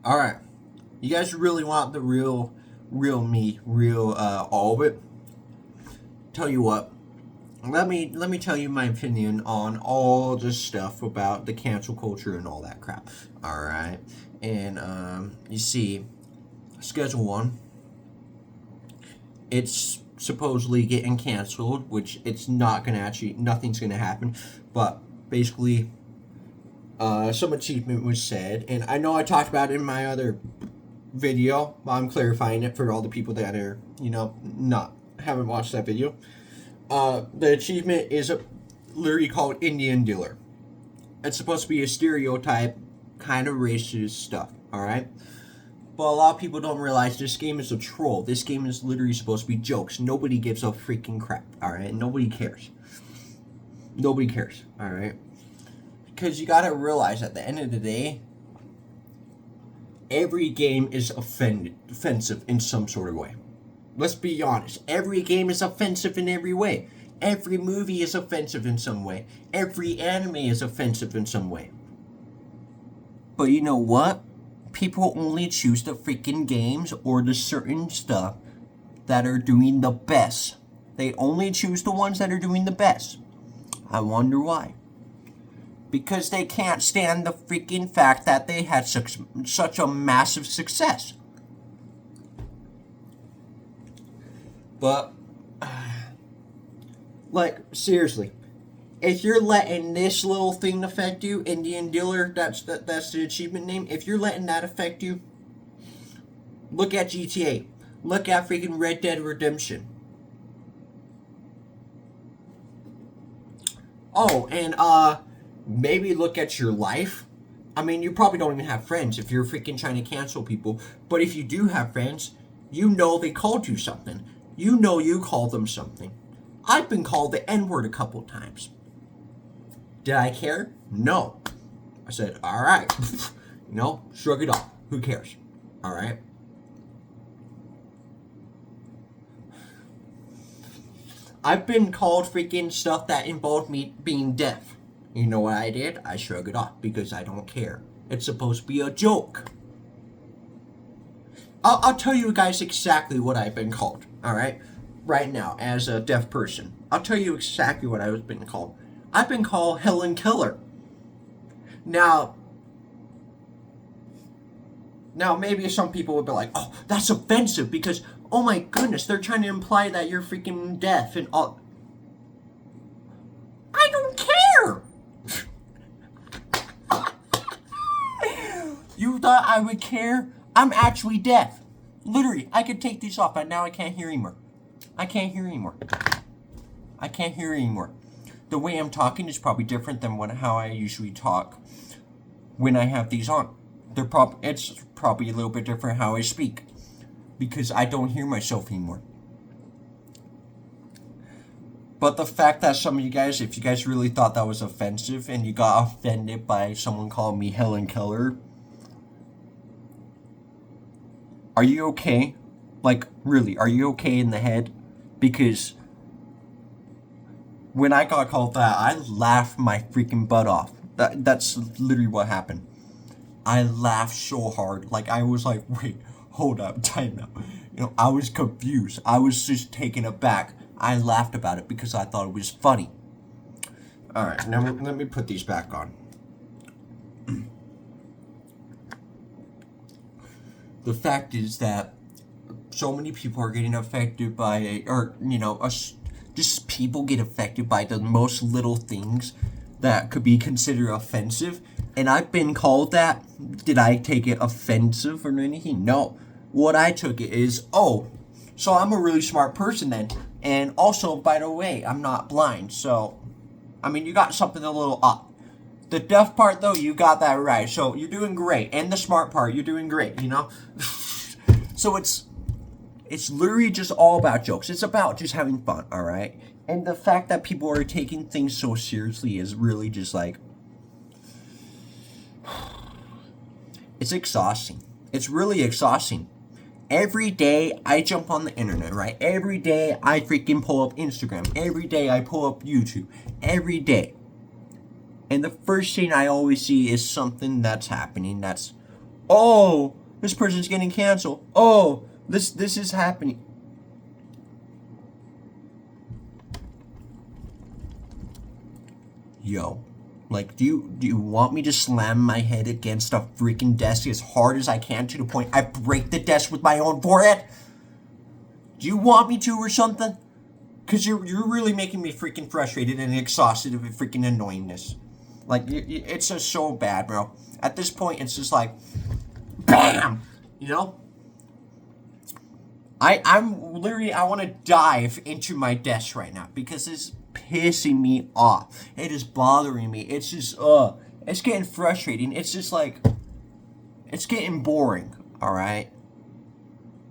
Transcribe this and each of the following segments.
All right, you guys really want the real me, real all of it? Tell you what, let me tell you my opinion on all this stuff about the cancel culture and all that crap. All right, and you see, Schedule One, it's supposedly getting canceled, which it's not gonna actually, nothing's gonna happen, but basically, some achievement was said, and I know I talked about it in my other video, but I'm clarifying it for all the people that are, not haven't watched that video. The achievement is literally called Indian Dealer. It's supposed to be a stereotype, kind of racist stuff, alright? But a lot of people don't realize this game is a troll. This game is literally supposed to be jokes. Nobody gives a freaking crap, alright? Nobody cares. Nobody cares, alright? Because you gotta realize at the end of the day, every game is offensive in some sort of way. Let's be honest. Every game is offensive in every way. Every movie is offensive in some way. Every anime is offensive in some way. But you know what? People only choose the freaking games or the certain stuff that are doing the best. They only choose the ones that are doing the best. I wonder why. Because they can't stand the freaking fact that they had such a massive success. But, like, seriously, if you're letting this little thing affect you, Indian Dealer, that's the achievement name, if you're letting that affect you, look at GTA. Look at freaking Red Dead Redemption. Oh, and, maybe look at your life. I mean, you probably don't even have friends if you're freaking trying to cancel people. But if you do have friends, you know they called you something. You know you called them something. I've been called the N-word a couple times. Did I care? No. I said, alright. Shrug it off. Who cares? Alright? I've been called freaking stuff that involved me being deaf. You know what I did? I shrug it off because I don't care. It's supposed to be a joke. I'll tell you guys exactly what I've been called, alright? Right now, as a deaf person. I'll tell you exactly what I've been called. I've been called Helen Keller. Now, maybe some people would be like, oh, that's offensive because, oh my goodness, they're trying to imply that you're freaking deaf and all. I don't care! You thought I would care? I'm actually deaf. Literally, I could take these off, but now I can't hear anymore. I can't hear anymore. The way I'm talking is probably different than how I usually talk when I have these on. It's probably a little bit different how I speak because I don't hear myself anymore. But the fact that some of you guys, if you guys really thought that was offensive and you got offended by someone calling me Helen Keller, are you okay? Like, really, are you okay in the head? Because when I got called that, I laughed my freaking butt off. That's literally what happened. I laughed so hard. Like, I was like, wait, hold up, time out. I was confused. I was just taken aback. I laughed about it because I thought it was funny. Alright, now let me put these back on. The fact is that so many people are getting affected by, just people get affected by the most little things that could be considered offensive. And I've been called that. Did I take it offensive or anything? No. What I took it is, oh, so I'm a really smart person then. And also, by the way, I'm not blind. So, I mean, you got something a little off. The deaf part, though, you got that right. So, you're doing great. And the smart part, you're doing great, So, it's literally just all about jokes. It's about just having fun, alright? And the fact that people are taking things so seriously is really just like... It's exhausting. It's really exhausting. Every day I jump on the internet, right? Every day I freaking pull up Instagram. Every day I pull up YouTube. Every day. And the first thing I always see is something that's happening that's Oh, this person's getting canceled. Oh, this is happening. Yo, like, do you want me to slam my head against a freaking desk as hard as I can to the point I break the desk with my own forehead? Do you want me to or something? Cause you're really making me freaking frustrated and exhausted of freaking annoyingness. Like, it's just so bad, bro. At this point, it's just like, BAM! You know? I'm literally, I want to dive into my desk right now because it's pissing me off. It is bothering me. It's just, it's getting frustrating. It's just like, it's getting boring, alright?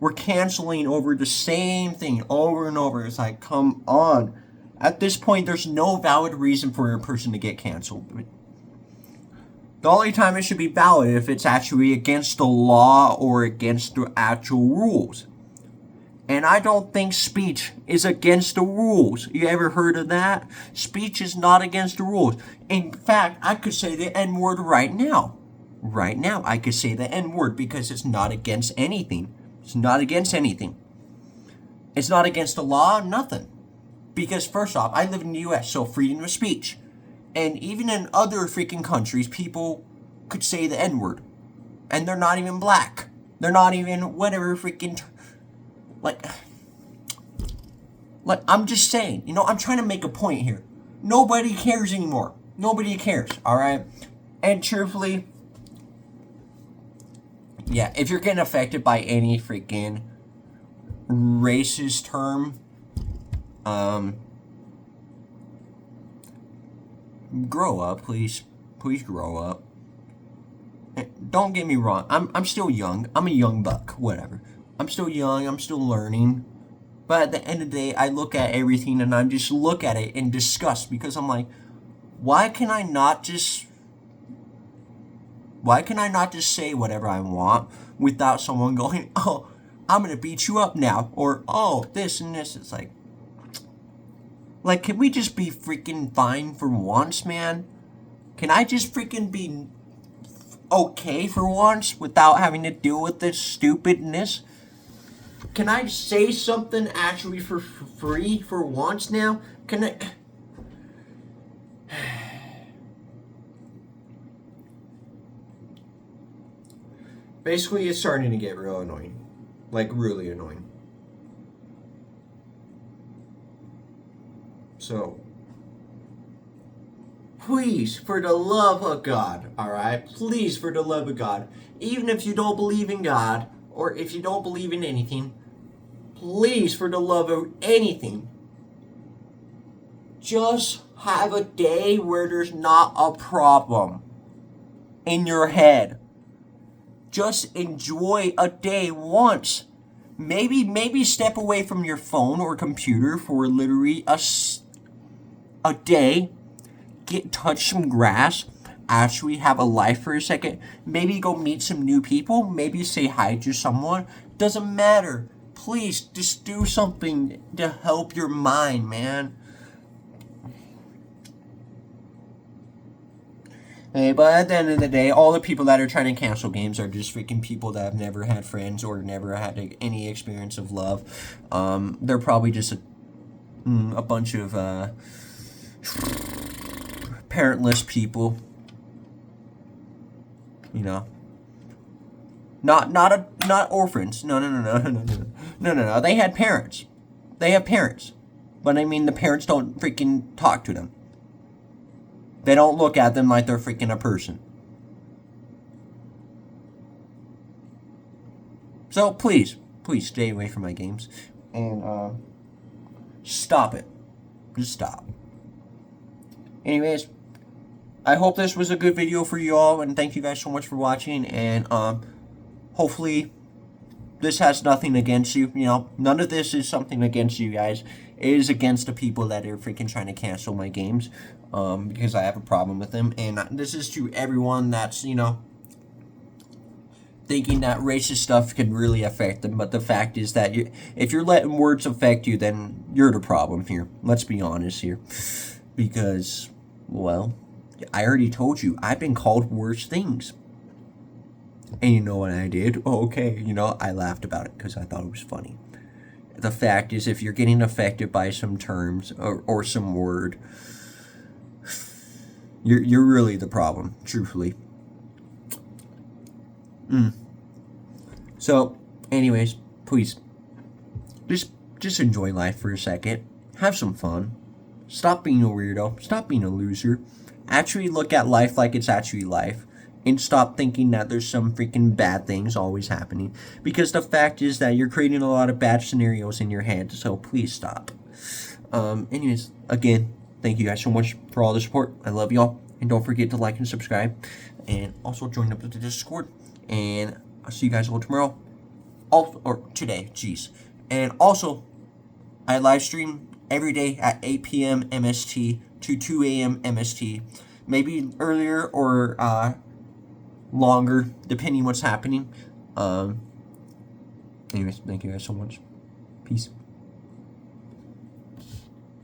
We're canceling over the same thing over and over. It's like, come on. At this point, there's no valid reason for a person to get canceled. The only time it should be valid if it's actually against the law or against the actual rules. And I don't think speech is against the rules. You ever heard of that? Speech is not against the rules. In fact, I could say the N-word right now. Right now, I could say the N-word because it's not against anything. It's not against anything. It's not against the law, nothing. Because first off, I live in the US, so freedom of speech. And even in other freaking countries, people could say the N-word. And they're not even black. They're not even whatever freaking... Like, I'm just saying, you know, I'm trying to make a point here. Nobody cares anymore. Nobody cares, alright? And truthfully, yeah, if you're getting affected by any freaking racist term, grow up, please. Please grow up. Don't get me wrong, I'm still young. I'm a young buck, whatever. I'm still young, I'm still learning. But at the end of the day, I look at everything and I just look at it in disgust because I'm like, why can I not just say whatever I want without someone going, oh, I'm gonna beat you up now, or oh, this and this. It's like, can we just be freaking fine for once, man? Can I just freaking be okay for once without having to deal with this stupidness? Can I say something actually for free for once now? Can I... Basically, it's starting to get real annoying. Like, really annoying. So, please, for the love of God, alright? Please, for the love of God, even if you don't believe in God, or if you don't believe in anything, please, for the love of anything, just have a day where there's not a problem in your head. Just enjoy a day once. Maybe step away from your phone or computer for literally a day. Touch some grass. Actually have a life for a second. Maybe go meet some new people. Maybe say hi to someone. Doesn't matter. Please, just do something to help your mind, man. Hey, but at the end of the day, all the people that are trying to cancel games are just freaking people that have never had friends or never had any experience of love. They're probably just a bunch of parentless people. You know, not orphans. No. They had parents. They have parents, but I mean the parents don't freaking talk to them. They don't look at them like they're freaking a person. So please stay away from my games and stop it. Just stop. Anyways, I hope this was a good video for you all, and thank you guys so much for watching, and hopefully this has nothing against you. You know, none of this is something against you guys. It is against the people that are freaking trying to cancel my games, because I have a problem with them, and this is to everyone that's, you know, thinking that racist stuff can really affect them, but the fact is that if you're letting words affect you, then you're the problem here. Let's be honest here, because, well, I already told you, I've been called worse things. And you know what I did? Oh, okay, I laughed about it because I thought it was funny. The fact is, if you're getting affected by some terms or some word, you're really the problem, truthfully. So, anyways, please, just enjoy life for a second. Have some fun. Stop being a weirdo. Stop being a loser. Actually look at life like it's actually life. And stop thinking that there's some freaking bad things always happening. Because the fact is that you're creating a lot of bad scenarios in your head. So please stop. Anyways, again, thank you guys so much for all the support. I love y'all. And don't forget to like and subscribe. And also join up with the Discord. And I'll see you guys all tomorrow. Or today, jeez. And also, I live stream every day at 8 p.m. MST to 2 a.m. MST. Maybe earlier or longer, depending what's happening. Anyways, thank you guys so much. Peace.